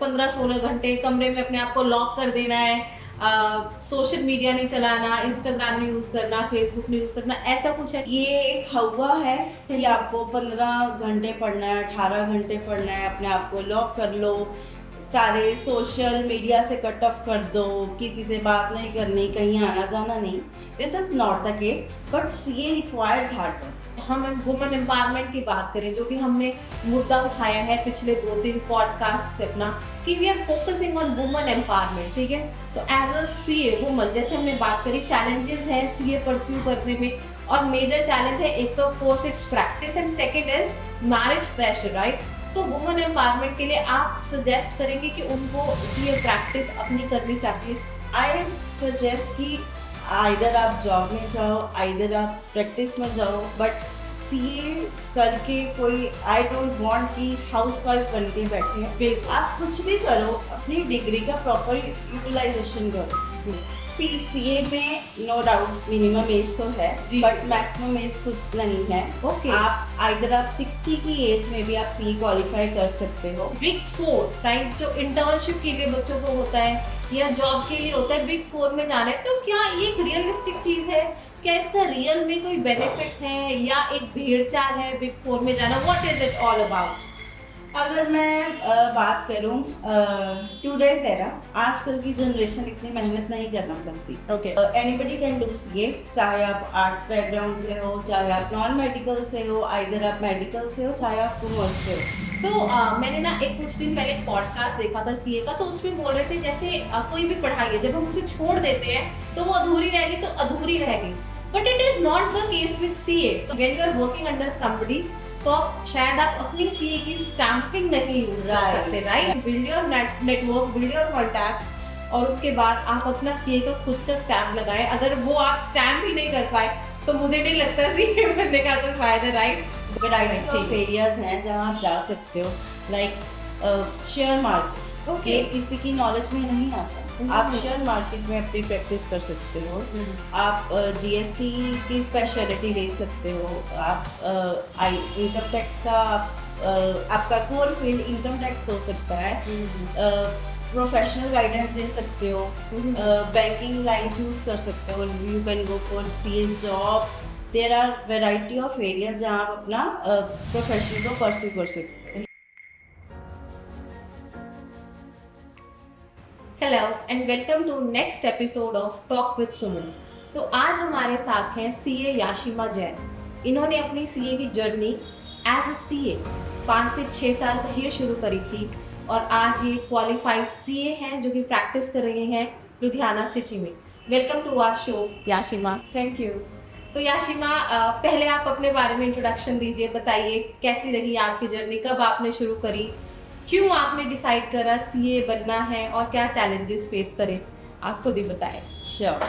15-16 घंटे कमरे में अपने आप को लॉक कर देना है, सोशल मीडिया नहीं चलाना, इंस्टाग्राम नहीं यूज करना, फेसबुक नहीं यूज करना, ऐसा कुछ है? ये एक हवा है कि आपको 15 घंटे पढ़ना है, 18 घंटे पढ़ना है, अपने आप को लॉक कर लो, सारे सोशल मीडिया से कट ऑफ कर दो, किसी से बात नहीं करनी, कहीं आना जाना नहीं। This is not the case, but CA requires hard work. हम वुमेन एम्पावरमेंट की बात करें, जो कि हमने मुद्दा उठाया है पिछले 2-3 पॉडकास्ट से अपना, कि we are focusing on women empowerment, ठीक है। तो एज अ सीए वुमन, जैसे हमने बात करी, चैलेंजेस है सीए परस्यू करने में, और मेजर चैलेंज है, एक तो course it's practice and second is marriage pressure, right. तो वुमेन एम्पावरमेंट के लिए आप सजेस्ट करेंगे कि उनको सीए प्रैक्टिस अपनी करनी चाहिए? आई सजेस्ट कि आइदर आप जॉब में जाओ, आइदर आप प्रैक्टिस में जाओ, बट सीए करके कोई, आई डोंट वांट कि हाउसवाइफ बन के बैठे हैं। बिल्कुल। आप कुछ भी करो, अपनी डिग्री का प्रॉपर यूटिलाइजेशन करो। सीए में नो डाउट मिनिमम एज तो है, जी। बट मैक्सिमम एज खुद नहीं है। ओके। आप आइदर आप 60 की एज में भी आप सीए क्वालिफाई कर सकते हो। बिग 4, राइट, जो इंटर्नशिप के लिए बच्चों को होता है या जॉब के लिए होता है, बिग 4 में जाना है, तो क्या ये एक रियलिस्टिक चीज है? क्या इसका रियल में कोई बेनिफिट है या एक भेड़चाल है बिग 4 में जाना? What is it all about? अगर मैं बात करूं टुडेज एरा, आजकल की जनरेशन इतनी मेहनत नहीं करना चाहती। Okay. Anybody can do CA, चाहे आप आर्ट्स बैकग्राउंड से हो, चाहे आप नॉन मेडिकल से हो, आइदर आप मेडिकल से हो, चाहे आप कॉमर्स से हो। तो मैंने ना एक कुछ दिन पहले एक पॉडकास्ट देखा था सीए का, तो उसमें बोल रहे थे जैसे कोई भी पढ़ाई है, जब हम उसे छोड़ देते हैं तो वो अधूरी रहेगी, तो अधूरी रहेगी, but it is not the case with CA. When you are working under somebody, तो शायद आप अपनी सीए की स्टैंपिंग नहीं यूज कर सकते, right. Build your network, build your contacts, और उसके बाद आप अपना सीए का खुद का स्टैम्प लगाएं। अगर वो आप स्टैम्प ही नहीं कर पाए तो मुझे नहीं लगता सीए बनने का कोई फायदा, right. But type of areas हैं जहाँ आप जा सकते हो, लाइक शेयर मार्केट। Okay. किसी की नॉलेज में नहीं आता, आप शेयर मार्केट में अपनी प्रैक्टिस कर सकते हो। आप जीएसटी की स्पेशलिटी ले सकते हो। आप इनकम टैक्स का आपका कोर फील्ड इनकम टैक्स हो सकता है। प्रोफेशनल गाइडेंस दे सकते हो। बैंकिंग लाइन चूज कर सकते हो। You can go for CA job. There are variety of areas जहाँ आप अपना प्रोफेशन को परस्यू कर सकते हो। Hello and welcome to next episode of talk with Suman. तो आज हमारे साथ हैं सीए याशिमा जैन। इन्होंने अपनी सीए की जर्नी एज अ सीए 5 से 6 साल पहले शुरू करी थी, और आज ये क्वालिफाइड सीए हैं जो कि प्रैक्टिस कर रहे हैं लुधियाना सिटी में। Welcome to our show Yashima. Thank you. तो याशिमा, पहले आप अपने बारे में इंट्रोडक्शन दीजिए, बताइए कैसी रही आपकी जर्नी, कब आपने शुरू करी, क्यों आपने डिसाइड करा सीए बनना है, और क्या चैलेंजेस फेस करें, आप खुद ही बताएं। Sure.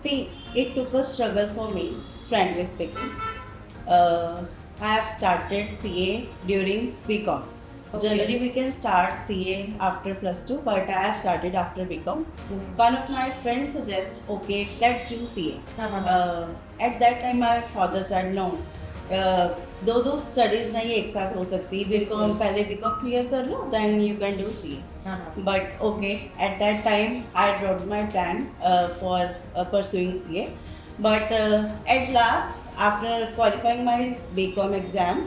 See, it took a struggle for me, frankly speaking. I have started CA during BCom. Okay. Generally, we can start CA after plus 2, but I have started after BCom. One of my friends suggests, okay, let's do CA. At that time, my father said no. दो studies नहीं एक साथ हो सकती। BCom पहले BCom clear कर लो, then you can do CA. But okay, at that time I dropped my plan for pursuing CA. But at last, after qualifying my BCom exam,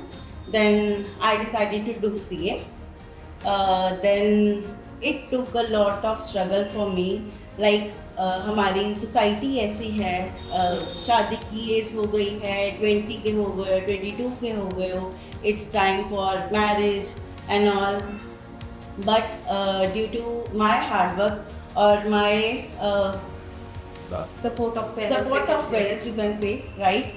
then I decided to do CA. Then it took a lot of struggle for me. Like हमारी society ऐसी है, शादी की as हो गई है, 20 के हो गए, 22 के हो गए हो, it's time for marriage and all. But due to my hard work और my support of parents, you can say, right?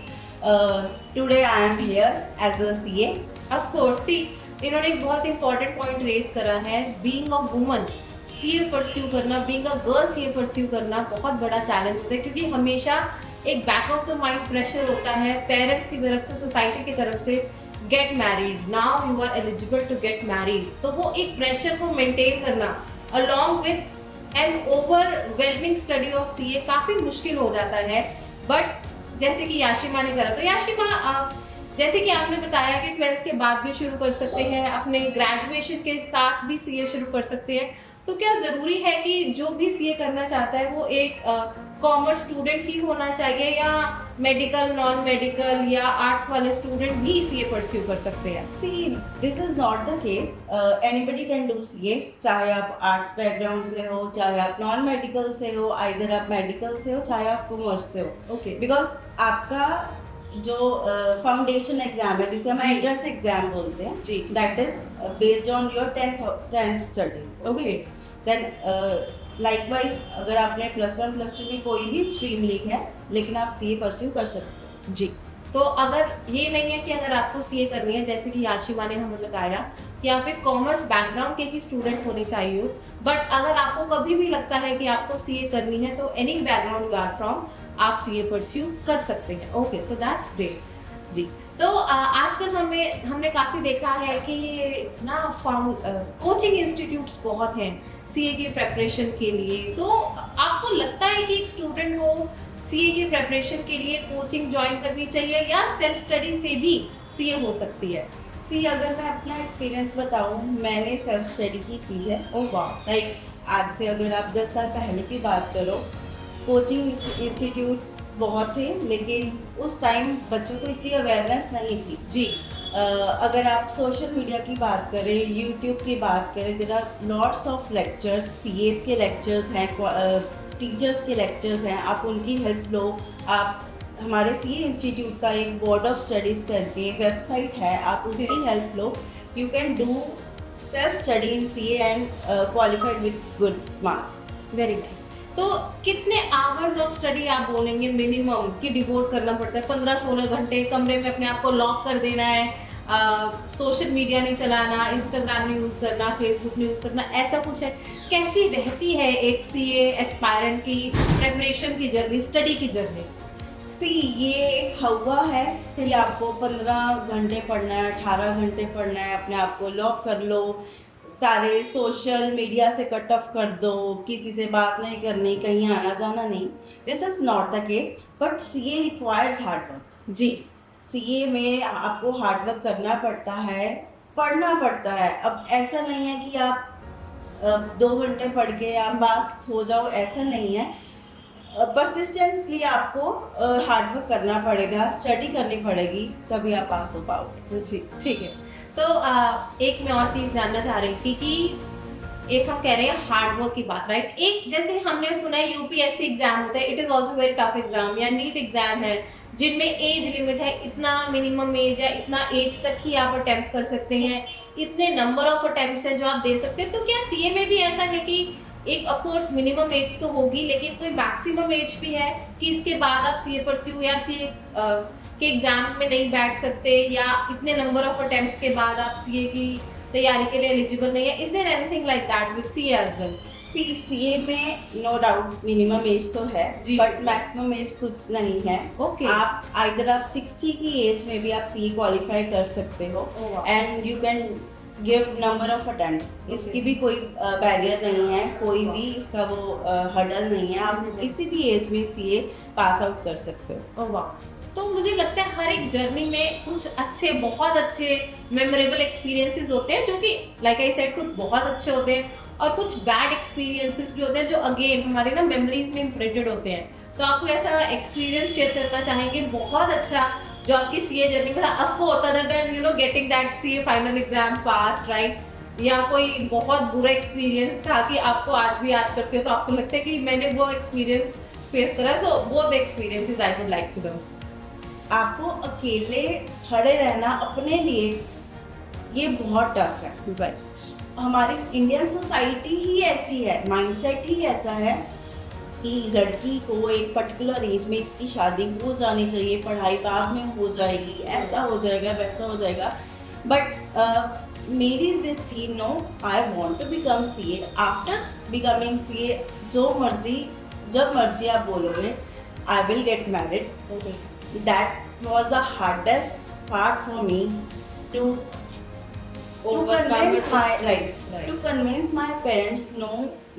Today I am here as a CA. Of course, see, इन्होंने एक बहुत इंपॉर्टेंट पॉइंट रेज करा है, being a woman CA pursue करना, being a girl CA pursue करना बहुत बड़ा challenge होता है, क्योंकि हमेशा एक back of the mind pressure होता है पेरेंट्स की तरफ से, सोसाइटी की तरफ से, get married now, you are eligible to get married. तो वो एक प्रेशर को मेंटेन करना along with an overwhelming study of CA काफ़ी मुश्किल हो जाता है। बट जैसे कि याशिमा ने करा, तो याशिमा जैसे कि आपने बताया कि 12th के बाद भी शुरू कर सकते हैं, अपने ग्रेजुएशन के साथ भी सीए शुरू कर सकते हैं। तो क्या ज़रूरी है कि जो भी सीए करना चाहता है वो एक कॉमर्स स्टूडेंट ही होना चाहिए, या मेडिकल, नॉन मेडिकल या आर्ट्स वाले स्टूडेंट भी सीए परस्यू कर सकते हैं? See, this is not the case. Anybody can do CA. चाहे आप आर्ट्स बैकग्राउंड से हो, चाहे आप नॉन मेडिकल से हो, आइदर आप मेडिकल से हो, चाहे आप कॉमर्स से हो। ओके। बिकॉज आपका जो फाउंडेशन एग्जाम है, जिसे हम जी। एंट्रेंस एग्जाम बोलते हैं, जी। That is based on your tenth studies. Okay. Then likewise अगर आपने +1 +2 में कोई भी स्ट्रीम ली है, लेकिन आप सीए परस्यू कर सकते जी। तो अगर ये नहीं है कि अगर आपको सीए करनी है, जैसे कि याशिमा ने हमें बताया कि आप एक कॉमर्स बैकग्राउंड के ही स्टूडेंट होने चाहिए, बट अगर आपको कभी भी लगता है कि आपको सीए करनी है तो any background you are from, आप सीए परस्यू कर सकते हैं। Okay, so that's great. जी। तो आजकल हमने काफ़ी देखा है कि ना कोचिंग इंस्टीट्यूट्स बहुत हैं सीए की प्रेपरेशन के लिए। तो आपको लगता है कि एक स्टूडेंट को सीए की प्रेपरेशन के लिए कोचिंग ज्वाइन करनी चाहिए, या सेल्फ स्टडी से भी सीए हो सकती है? सी अगर मैं अपना एक्सपीरियंस बताऊं, मैंने सेल्फ स्टडी की है। ओह वाह। लाइक आज से अगर आप 10 साल पहले की बात करो, कोचिंग इंस्टीट्यूट्स बहुत थे, लेकिन उस टाइम बच्चों को इतनी अवेयरनेस नहीं थी। जी। अगर आप सोशल मीडिया की बात करें, यूट्यूब की बात करें, there are lots of lectures, CA के लेक्चर्स हैं, टीचर्स के लेक्चर्स हैं, आप उनकी हेल्प लो। आप हमारे सीए इंस्टीट्यूट का एक बोर्ड ऑफ स्टडीज़ करके वेबसाइट है, आप उसकी help low. You can do self study in CA and qualified with good marks. Very nice. तो कितने आवर्स ऑफ स्टडी आप बोलेंगे मिनिमम कि डिवोट करना पड़ता है? 15-16 घंटे कमरे में अपने आप को लॉक कर देना है, सोशल मीडिया नहीं चलाना, इंस्टाग्राम नहीं यूज़ करना, फेसबुक नहीं यूज़ करना, ऐसा कुछ है? कैसी रहती है एक सीए एस्पायरेंट की प्रेपरेशन की जर्नी, स्टडी की जर्नी? सी ये एक हवा है कि आपको 15 घंटे पढ़ना है, 18 घंटे पढ़ना है, अपने आप को लॉक कर लो, सारे सोशल मीडिया से कट ऑफ कर दो, किसी से बात नहीं करनी, कहीं आना जाना नहीं। This is not the case, but CA requires hard work. जी। सीए में आपको हार्ड वर्क करना पड़ता है, पढ़ना पड़ता है। अब ऐसा नहीं है कि आप 2 घंटे पढ़ के आप पास हो जाओ, ऐसा नहीं है। परसिस्टेंसली आपको हार्ड वर्क करना पड़ेगा, स्टडी करनी पड़ेगी, तभी आप पास हो पाओगे। जी, ठीक है। तो एक मैं और चीज़ जानना चाह रही थी कि एक हम कह रहे हैं हार्ड वर्क की बात, राइट? एक जैसे हमने सुना है यूपीएससी एग्जाम होता है, it is also very tough exam, या नीट एग्जाम है जिनमें एज लिमिट है, इतना मिनिमम एज या इतना एज तक ही आप अटेम्प्ट कर सकते हैं, इतने नंबर ऑफ अटेम्प्ट्स हैं जो आप दे सकते हैं। तो क्या सीए में भी ऐसा है कि एक ऑफ कोर्स मिनिमम एज तो होगी, लेकिन कोई मैक्सिमम एज भी है कि इसके बाद आप सीए परस्यू या सीए के एग्जाम में नहीं बैठ सकते, या इतने नंबर ऑफ अटेम्प्ट्स के बाद आप सीए की तैयारी के लिए एलिजिबल नहीं है? Is there anything like that with CA as well? CA में नो डाउट मिनिमम एज तो है, बट मैक्सिमम एज खुद नहीं है। ओके। आप आइदर आप 60 की एज में भी आप सीए क्वालिफाई कर सकते हो, and you can give number of attempts. इसकी भी कोई बैरियर नहीं है, कोई भी इसका वो हर्डल नहीं है। आप किसी भी एज में सीए पास आउट कर सकते हो। ओह वाह। तो मुझे लगता है हर एक जर्नी में कुछ अच्छे, बहुत अच्छे मेमोरेबल एक्सपीरियंसेस होते हैं, जो कि लाइक आई सेड कुछ बहुत अच्छे होते हैं, और कुछ बैड एक्सपीरियंसेस भी होते हैं जो अगेन हमारे ना मेमोरीज में इम्प्रिंटेड होते हैं। तो आपको ऐसा एक्सपीरियंस शेयर करना चाहेंगे बहुत अच्छा जो आपकी सीए जर्नी में था? Of course other than you know getting that CA final exam pass, right? या कोई बहुत बुरा एक्सपीरियंस था कि आपको आज भी याद करते हो तो आपको लगता है कि मैंने वो एक्सपीरियंस फेस करा? So both experiences I would like to know. आपको अकेले खड़े रहना अपने लिए ये बहुत टफ है। राइट। हमारी इंडियन सोसाइटी ही ऐसी है, माइंडसेट ही ऐसा है कि लड़की को एक पर्टिकुलर एज में इसकी शादी हो जानी चाहिए, पढ़ाई बाद में हो जाएगी, ऐसा हो जाएगा, वैसा हो जाएगा। बट मेरी जिद थी, no, I want to become CA. After becoming CA जब मर्जी आप बोलोगे, I will get married. That was the hardest part for me to convince my parents, no,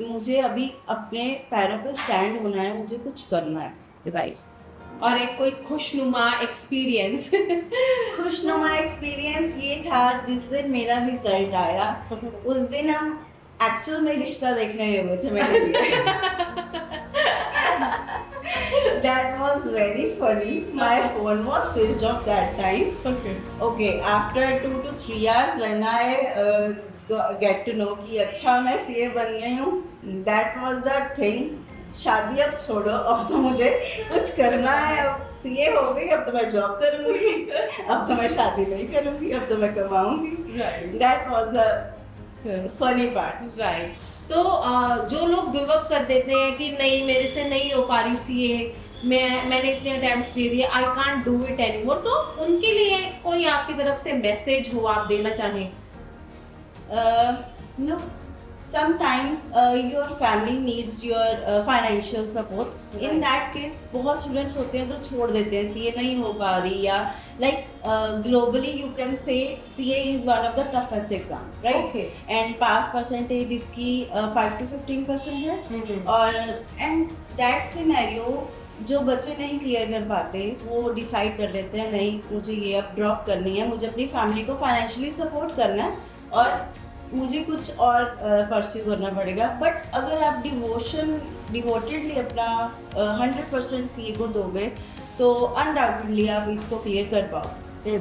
मुझे अभी अपने पैरों पे स्टैंड होना है, मुझे कुछ करना है। राइट। और एक कोई खुशनुमा एक्सपीरियंस? खुशनुमा एक्सपीरियंस ये था जिस दिन मेरा रिजल्ट आया, उस दिन हम एक्चुअल में रिश्ता देखने गए हुए थे मेरे लिए। That was very funny. My phone was switched off that time. Okay, after 2 to 3 years when I get to know कि अच्छा मैं सीए बन गई हूँ, that was the thing. शादी अब छोड़ो, अब तो मुझे कुछ करना है, अब सीए हो गई, अब तो मैं जॉब करूँगी, अब तो मैं शादी नहीं करूँगी, अब तो मैं कमाऊँगी। That was the funny part. Right. तो जो लोग गिव अप कर देते हैं कि नहीं मेरे से नहीं हो पा रही सीए, मैंने इतने अटेम्प्ट्स दे दिए, I can't do it anymore, तो उनके लिए कोई आपकी तरफ से मैसेज हो आप देना चाहें? Look, sometimes your family needs your financial support. In Right. that case, बहुत स्टूडेंट्स होते हैं जो छोड़ देते हैं, सीए नहीं हो पा रही, या like globally you can say CA is one of the toughest exam, right? Okay. And pass percentage इसकी 5 to 15% है, हम्म। और and that scenario जो बच्चे नहीं क्लियर कर पाते वो डिसाइड कर लेते हैं नहीं मुझे ये अब ड्रॉप करनी है, मुझे अपनी फैमिली को फाइनेंशियली सपोर्ट करना है और मुझे कुछ और परस्यू करना पड़ेगा। बट अगर आप डिवोटेडली अपना 100% सीए को दोगे तो अनडाउटेडली आप इसको क्लियर कर पाओगे।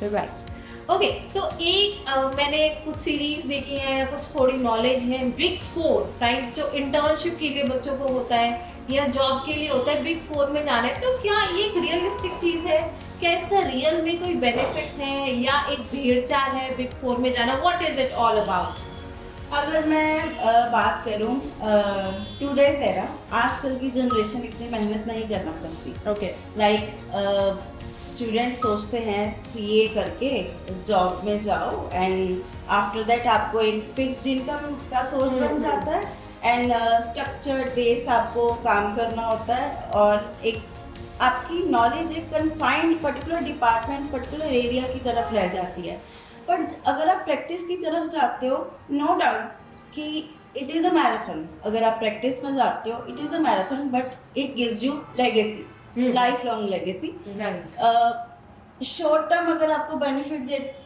राइट। ओके, तो एक मैंने कुछ सीरीज देखी है, कुछ थोड़ी नॉलेज है, बिग 4 राइट, जो इंटर्नशिप के लिए बच्चों को होता है या जॉब के लिए होता है, बिग 4 में जाना है, तो क्या ये एक रियलिस्टिक चीज है? क्या इसका रियल में कोई बेनिफिट है या एक भेड़चाल है बिग 4 में जाना? What is it all about? अगर मैं बात करूं टुडेज एरा, आजकल की जनरेशन इतनी मेहनत नहीं करना चाहती। ओके। लाइक स्टूडेंट सोचते हैं सीए करके जॉब में जाओ एंड आफ्टर दैट आपको एक फिक्स्ड इनकम का सोर्स बन जाता है एंड स्ट्रक्चर्ड बेस आपको काम करना होता है और एक आपकी नॉलेज एक confined particular department particular area की तरफ रह जाती है। पर अगर आप प्रैक्टिस की तरफ जाते हो, नो डाउट कि इट इज़ अ मैराथन, अगर आप प्रैक्टिस में जाते हो it is a marathon, but it gives you legacy, life long legacy. Short term अगर आपको बेनिफिट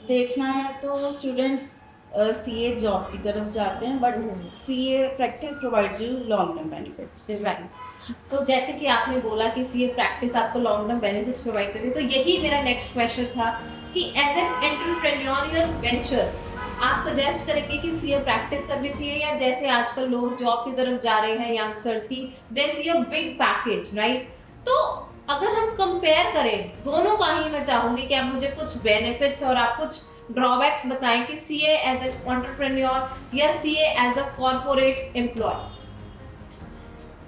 देखना है तो स्टूडेंट्स सीए जॉब की तरफ जाते हैं, but CA practice provides you long term benefits. Right. तो जैसे कि आपने बोला कि सीए प्रैक्टिस आपको लॉन्ग टर्म बेनिफिट्स प्रोवाइड करती है, तो यही मेरा नेक्स्ट क्वेश्चन था कि एज एन एंटरप्रेन्योरियल वेंचर आप सजेस्ट करेंगे कि सीए प्रैक्टिस करनी चाहिए, या जैसे आजकल लोग जॉब की तरफ जा रहे हैं यंगस्टर्स की, दे सी अ बिग पैकेज राइट? तो अगर हम कंपेयर करें दोनों का ही, मैं चाहूंगी कि आप मुझे कुछ बेनिफिट्स और आप कुछ ड्रॉबैक्स बताएं कि सीए एज एन एंटरप्रेन्योर या CA as a corporate employee.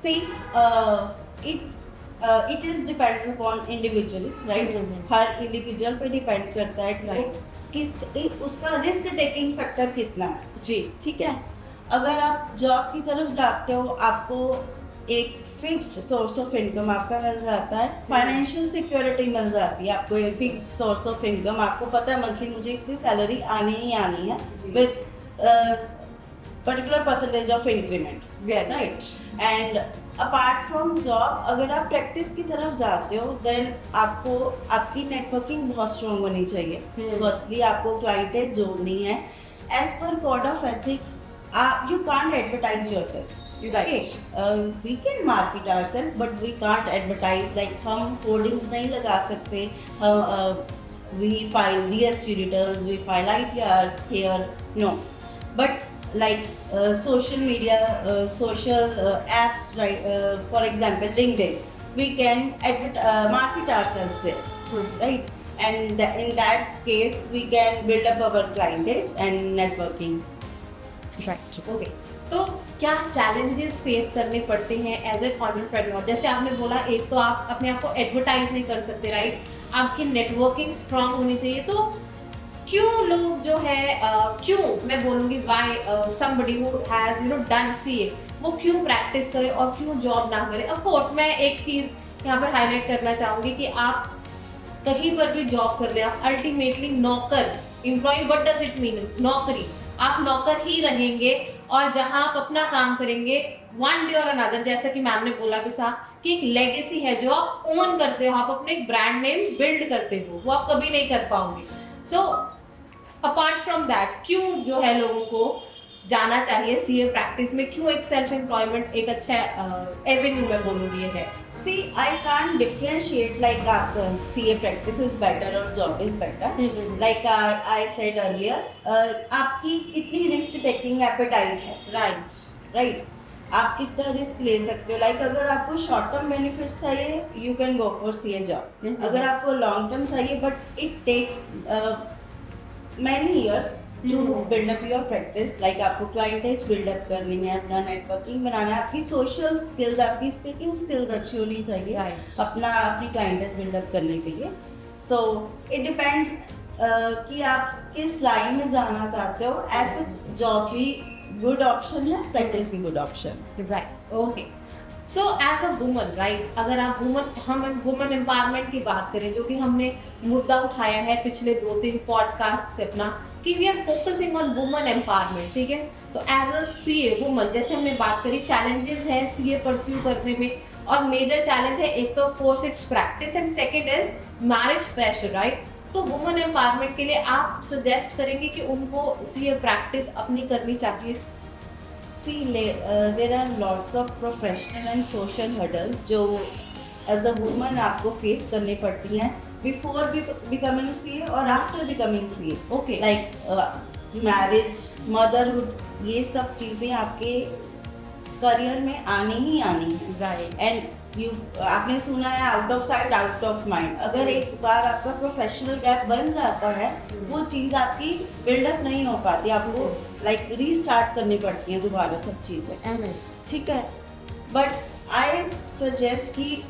See, it is depends upon individual, right? हर इंडिविजुअल पे डिपेंड करता है कि Right. उसका रिस्क टेकिंग फैक्टर कितना है। जी। ठीक है, अगर आप जॉब की तरफ जाते हो आपको एक फिक्स्ड सोर्स ऑफ इनकम आपका मिल जाता है, फाइनेंशियल सिक्योरिटी मिल जाती है, आपको एक फिक्स्ड सोर्स ऑफ इनकम, आपको पता है मंथली मुझे इतनी सैलरी आनी ही आनी है with particular percentage of increment, right? And apart from job अगर आप प्रैक्टिस की तरफ जाते हो देन आपको आपकी नेटवर्किंग बहुत स्ट्रॉन्ग होनी चाहिए। फर्स्टली आपको क्लाइंटेज जोड़नी है। As per code of ethics you can't advertise yourself, we can market ourselves but we can't advertise, like हम होर्डिंग्स नहीं लगा सकते, we file GST returns, we file ITRs here, no, but like social media, social apps, right? For example, LinkedIn, we can market ourselves there, right? And in that case, we can build up our clientage and networking. Right. Okay. तो क्या challenges face करने पड़ते हैं as a entrepreneur? जैसे आपने बोला, एक तो आप अपने आप को एडवर्टाइज नहीं कर सकते राइट, आपकी नेटवर्किंग स्ट्रांग होनी चाहिए। तो क्यों लोग जो है क्यों मैं बोलूँगी why somebody who has done CA वो क्यों प्रैक्टिस करे और क्यों जॉब ना करे? ऑफ कोर्स मैं एक चीज़ यहाँ पर हाईलाइट करना चाहूँगी कि आप कहीं पर भी जॉब कर ले, आप अल्टीमेटली नौकर, employee, what does it mean? नौकरी, आप नौकर ही रहेंगे और जहाँ आप अपना काम करेंगे वन डे और अनदर, जैसा कि मैम ने बोला भी था कि एक लेगेसी है जो आप ओन करते हो, आप अपने एक ब्रांड नेम बिल्ड करते हो, वो आप कभी नहीं कर पाओगे। सो अपार्ट फ्रॉम दैट, क्यों जो है लोगों को जाना चाहिए सीए प्रैक्टिस में, क्यों एक सेल्फ एम्प्लॉयमेंट एक अच्छा एवेन्यू मैं बोलूँगी ये है? See, I can't differentiate like CA practice is better or job is better. Like I said earlier, आपकी कितनी रिस्क टेकिंग एपेटाइट है, राइट आप कितना रिस्क ले सकते हो। लाइक अगर आपको शॉर्ट टर्म बेनिफिट्स चाहिए, you can go for CA job. अगर आपको लॉन्ग टर्म चाहिए, but it takes many years to build up your practice. Like आपको क्लाइंटेज बिल्ड अप करनी है, अपना नेटवर्किंग बनाना है, आपकी सोशल स्किल्स, आपकी स्पीकिंग स्किल्स अच्छी होनी चाहिए अपनी क्लाइंटेज बिल्ड अप करने के लिए। सो इट डिपेंड्स कि आप किस लाइन में जाना चाहते हो। एज जॉब भी गुड ऑप्शन है, प्रैक्टिस भी good option, right? Okay, so as a woman, right, अगर आप हम वुमन एम्पावरमेंट की बात करें, जो कि हमने मुद्दा उठाया है पिछले 2-3 पॉडकास्ट से अपना, कि we are focusing on woman empowerment, ठीक है? तो एज अ सीए वुमन, जैसे हमने बात करी, चैलेंजेस है सीए परस्यू करने में, और मेजर चैलेंज है एक तो of course it's practice and second is marriage pressure, right? तो वुमन एम्पावरमेंट के लिए आप सजेस्ट करेंगे कि उनको सीए प्रैक्टिस अपनी करनी चाहिए? See, there are lots of professional and social hurdles जो एज अ वुमन आपको फेस करनी पड़ती हैं बिफोर बिकमिंग सीए और after becoming CA. Okay, like marriage, motherhood, ये सब चीज़ें आपके करियर में आनी ही आनी है, राइट? एंड आपने सुना है out of sight out of mind. अगर एक बार आपका प्रोफेशनल गैप बन जाता है, वो चीज़ आपकी बिल्डअप नहीं हो पाती, आपको लाइक रीस्टार्ट करनी पड़ती है दोबारा सब चीज़ें, ठीक है? बट आई सजेस्ट कि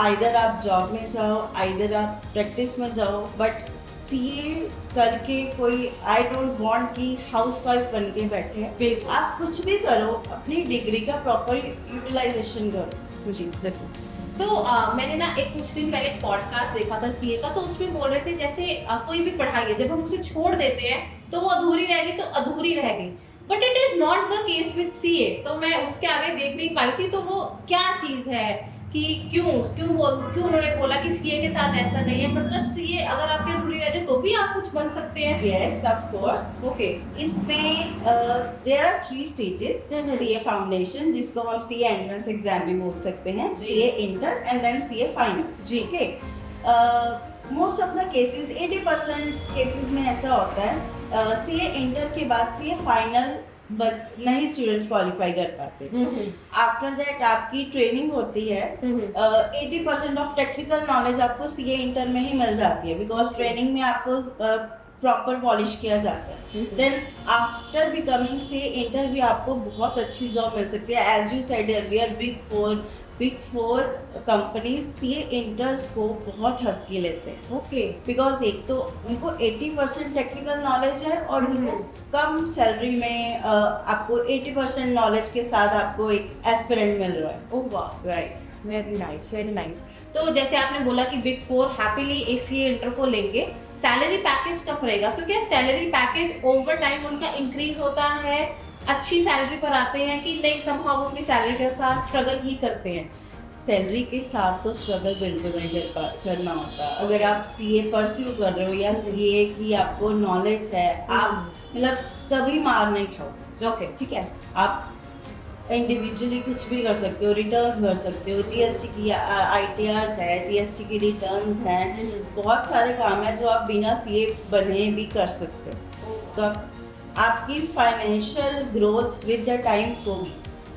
आइदर आप जॉब में जाओ, आइदर आप प्रैक्टिस में जाओ, बट सीए करके कोई आई डोंट वांट कि हाउसवाइफ बन के बैठे। आप कुछ भी करो, अपनी डिग्री का प्रॉपर यूटिलाइजेशन करो। जी जरूर। तो मैंने ना कुछ दिन पहले एक पॉडकास्ट देखा था सीए का, तो उसमें बोल रहे थे जैसे कोई भी पढ़ाई है, जब हम उसे छोड़ देते हैं तो वो अधूरी रह गई तो अधूरी रह गई, but it is not the case with CA. तो मैं उसके आगे देख नहीं पाई थी, तो वो क्या चीज़ है कि क्यों उन्होंने बोला कि सीए के साथ ऐसा नहीं है? मतलब सीए अगर आपकी अधूरी रह जाए तो भी आप कुछ बन सकते हैं? Yes, of course. ओके, इसमें there are 3 stages. CA foundation, जिसको हम सीए एंट्रेंस एग्जाम भी बोल सकते हैं, CA inter and then CA final. जी, okay. Most of the cases, 80% cases में ऐसा होता है सीए इंटर के बाद सीए फाइनल बट नहीं स्टूडेंट्स क्वालिफाई कर पाते। आफ्टर दैट आपकी ट्रेनिंग होती है, 80% ऑफ टेक्निकल नॉलेज आपको सीए इंटर में ही मिल जाती है, बिकॉज ट्रेनिंग में आपको प्रॉपर पॉलिश किया जाता है। Then after becoming CA inter भी आपको बहुत अच्छी जॉब मिल सकती है। As you said earlier, big four companies CA inters को बहुत हंस के लेते हैं। ओके, बिकॉज एक तो उनको 80% टेक्निकल नॉलेज है और उनको कम सैलरी में आपको 80% नॉलेज के साथ आपको एक एस्पिरेंट मिल रहा है। ओह वाह, right, very nice, very nice. तो जैसे आपने बोला कि बिग 4 हैप्पीली एक सीए इंटर को लेंगे, सैलरी पैकेज कब रहेगा? तो क्या सैलरी पैकेज ओवर टाइम उनका इंक्रीज होता है, अच्छी सैलरी पर आते हैं, कि नहीं समहाउ अपनी सैलरी के साथ स्ट्रगल ही करते हैं? सैलरी के साथ तो स्ट्रगल बिल्कुल नहीं करना होता। अगर आप सीए परस्यू कर रहे हो या सीए की आपको नॉलेज है, आप मतलब कभी मार नहीं खाओ। ओके, ठीक है, आप इंडिविजुअली कुछ भी कर सकते हो, रिटर्न्स भर सकते हो, जीएसटी की आईटीआरस है, जीएसटी की रिटर्न्स हैं, बहुत सारे काम है जो आप बिना सीए बने भी कर सकते हो। तो आपकी financial growth with the time होगी।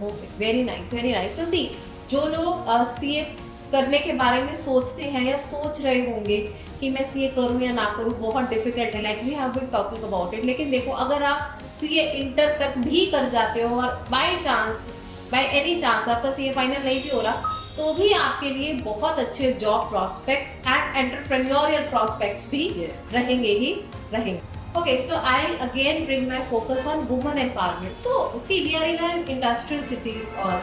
Okay, very nice, very nice. तो सी, जो लोग सीए करने के बारे में सोचते हैं या सोच रहे होंगे कि मैं सीए करूं या ना करूं, बहुत डिफिकल्ट है, like we have been talking about it. लेकिन देखो, अगर आप सीए इंटर तक भी कर जाते हो और बाय एनी चांस आपका सीए फाइनल नहीं भी हो रहा, तो भी आपके लिए बहुत अच्छे job prospects and entrepreneurial prospects भी रहेंगे ही रहेंगे। Okay, so I'll again bring my focus on women empowerment. So, see, we are in an industrial city,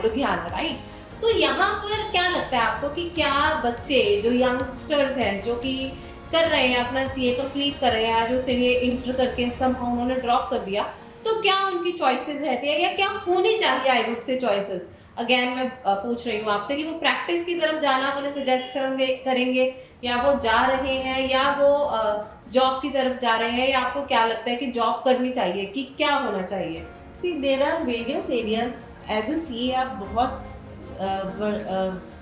Ludhiana, right? तो यहाँ पर क्या लगता है आपको कि क्या बच्चे जो यंगस्टर्स हैं, जो कि कर रहे हैं अपना सीए कंप्लीट कर रहे हैं, जो सीए इंटर करके somehow उन्होंने ड्रॉप कर दिया, तो क्या उनकी चॉइसेस रहती है या क्या होनी चाहिए? I would say choices again मैं पूछ रही हूँ आपसे कि वो प्रैक्टिस की तरफ जाना आप उन्हें सजेस्ट करेंगे या वो जा रहे हैं या वो जॉब की तरफ जा रहे हैं, या आपको क्या लगता है कि जॉब करनी चाहिए, कि क्या होना चाहिए? See there are various areas as a CA आप बहुत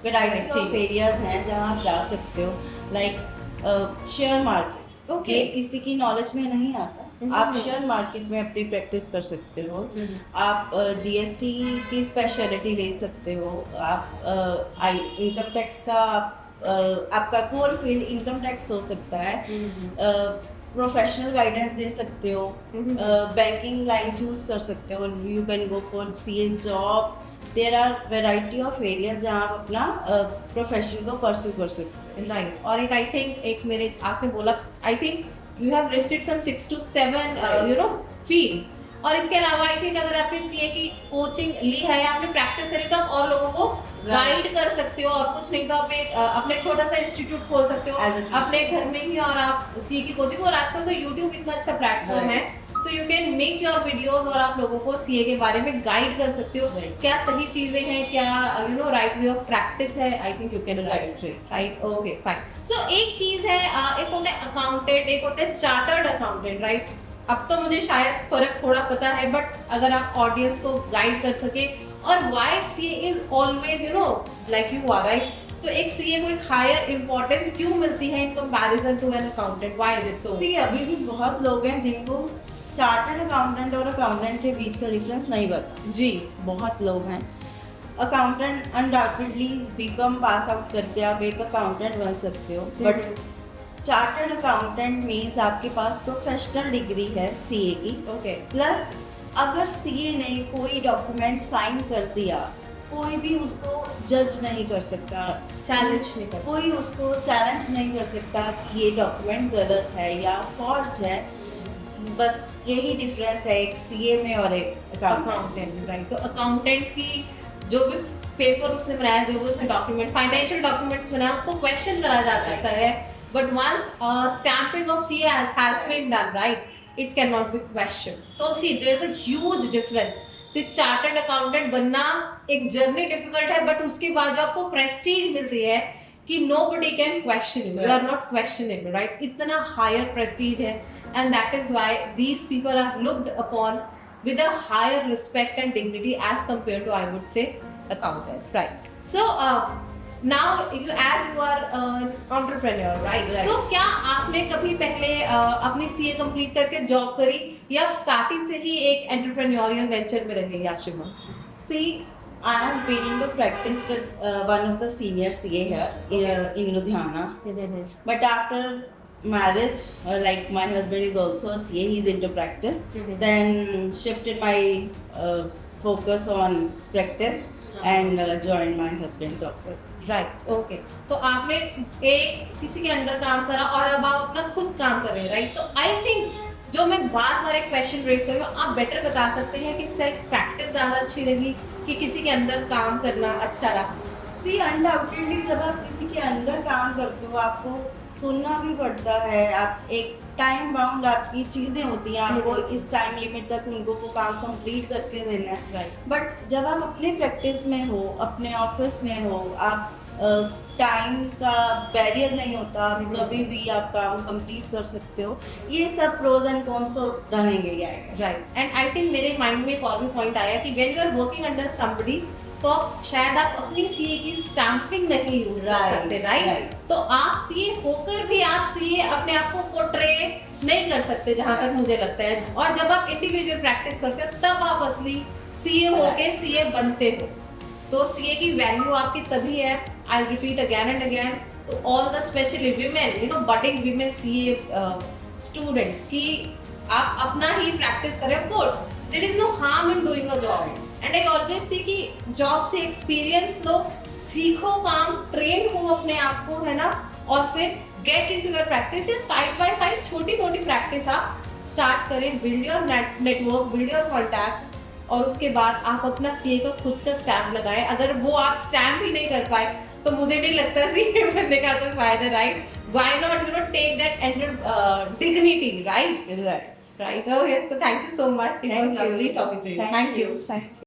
वैरायटी ऑफ एरियाज हैं जहाँ आप जा सकते हो, लाइक शेयर मार्केट। Okay. ये किसी की नॉलेज में नहीं आता। आप शेयर मार्केट में अपनी प्रैक्टिस कर सकते हो। आप जीएसटी की स्पेशलिटी ले सकते हो। आप इनकम टैक्स का आपका कोर फील्ड इनकम टैक्स हो सकता है। प्रोफेशनल गाइडेंस दे सकते हो। बैंकिंग लाइन चूज कर सकते हो। You can go for CA job. There are variety of areas जहाँ आप अपना प्रोफेशन को परस्यू कर सकते हो। राइट। और एक आई थिंक एक मेरे आपने बोला I think you have listed some 6 to 7 you know fields, और इसके अलावा आई थिंक अगर आपने सीए की कोचिंग ली है या आपने प्रैक्टिस करी तो आप और लोगों को गाइड कर सकते हो, और कुछ नहीं तो आप एक अपने छोटा सा इंस्टीट्यूट खोल सकते हो अपने घर में ही, और आप सीए की कोचिंग, और आजकल तो यूट्यूब इतना अच्छा प्लेटफॉर्म है, so you can make your videos और आप लोगों को सीए के बारे में गाइड कर सकते हो। क्या सही चीजें हैं, क्या you know right way of practice है, I think you can right. Okay fine. So एक चीज है, एक होता है अकाउंटेंट, एक होता है चार्टर्ड अकाउंटेंट, राइट? अब तो मुझे शायद फर्क थोड़ा पता है, बट अगर आप ऑडियंस को गाइड कर सके, और why CA is always you know like you are, right? तो एक सीए को एक हायर इंपॉर्टेंस क्यों मिलती है in comparison to an accountant? Why is it so? See अभी भी बहुत लोग हैं जिनको चार्टर्ड अकाउंटेंट और अकाउंटेंट के बीच का डिफरेंस नहीं पता। जी, बहुत लोग हैं। Accountant undoubtedly BCom pass out करके आप एक अकाउंटेंट बन सकते हो, बट चार्टर्ड अकाउंटेंट मीन्स आपके पास प्रोफेशनल डिग्री है सीए की। ओके। प्लस अगर सीए ने कोई डॉक्यूमेंट साइन कर दिया, कोई भी उसको जज नहीं कर सकता, चैलेंज नहीं कर कोई उसको चैलेंज नहीं कर सकता कि ये डॉक्यूमेंट गलत है या फॉर्ज है। बस यही डिफरेंस है एक सीए में और एक अकाउंटेंट, राइट? तो अकाउंटेंट की जो भी पेपर उसने बनाया, जो भी उसने डॉक्यूमेंट फाइनेंशियल डॉक्यूमेंट्स बनाया, उसको क्वेश्चन करा जा सकता है, but once stamping of CA has been done, right, it cannot be questioned. So see, there is a huge difference. सिर्फ चार्टर्ड अकाउंटेंट बनना एक जर्नी डिफिकल्ट है, बट उसके बाद जो आपको प्रेस्टीज मिलती है कि nobody can question you, you are not questionable, right? इतना हायर प्रेस्टीज है, and that is why these people are looked upon with a higher respect and dignity as compared to, I would say, accountant, right? So now you, as you are an entrepreneur, right? So क्या आपने कभी पहले अपनी CA complete करके job करी, या starting से ही एक एंटरप्रेन्योरियल वेंचर में रहे Yashima? See, I have been into practice with one of the senior CA here in Ludhiana. But after marriage, like my husband is also a CA, he's into practice. Then shifted my focus on practice and joined my husband's office. Right, okay. तो आपने एक किसी के under काम करा और अब आप अपना खुद काम कर रहे हैं, राइट? तो आई थिंक जो मैं बार बार एक क्वेश्चन रेज कर रही हूँ, आप बेटर बता सकते हैं कि सेल्फ प्रैक्टिस ज़्यादा अच्छी लगी कि किसी के अंदर काम करना अच्छा रहा? See, undoubtedly जब आप किसी के अंदर काम करते हो, आपको सुनना भी पड़ता है। आप एक टाइम बाउंड आपकी चीज़ें होती हैं, आपको इस टाइम लिमिट तक उनको वो काम कंप्लीट करके देना है। राइट। बट जब आप अपने प्रैक्टिस में हो, अपने ऑफिस में हो, आप टाइम का बैरियर नहीं होता, आप कभी भी आप काम कंप्लीट कर सकते हो। ये सब प्रोज एंड कॉन्स तो रहेंगे ही आएगा। राइट, एंड आई थिंक मेरे माइंड में एक और भी पॉइंट आया कि when you are working under somebody, तो शायद आप अपनी सीए की स्टैंपिंग नहीं यूज कर सकते, राइट? तो आप सीए होकर भी आप सीए अपने आप को पोर्ट्रे नहीं कर सकते, जहां तक मुझे लगता है। और जब आप इंडिविजुअल प्रैक्टिस करते हो तब आप असली सीए होके सीए बनते हो। तो सीए की वैल्यू आपकी तभी है, I repeat again and again, to all the specially women, you know budding women CA students, कि आप अपना ही प्रैक्टिस करें। Of course there is no harm in doing a job, and I always थी कि जॉब से experience लो, सीखो काम, ट्रेन हो अपने आप को, है ना, और फिर get into your practice. Side by side छोटी मोटी प्रैक्टिस आप स्टार्ट करें, build your network, build your contacts, और उसके बाद आप अपना सीए का खुद का स्टैम्प लगाएं। अगर वो आप स्टैम्प ही नहीं कर पाए तो मुझे नहीं लगता सीए बनने का कोई फायदा, right? Why not you know take that dignity, right? Right. Right. Okay. So thank you so much. It was lovely talking to you. Thank you. Thank you.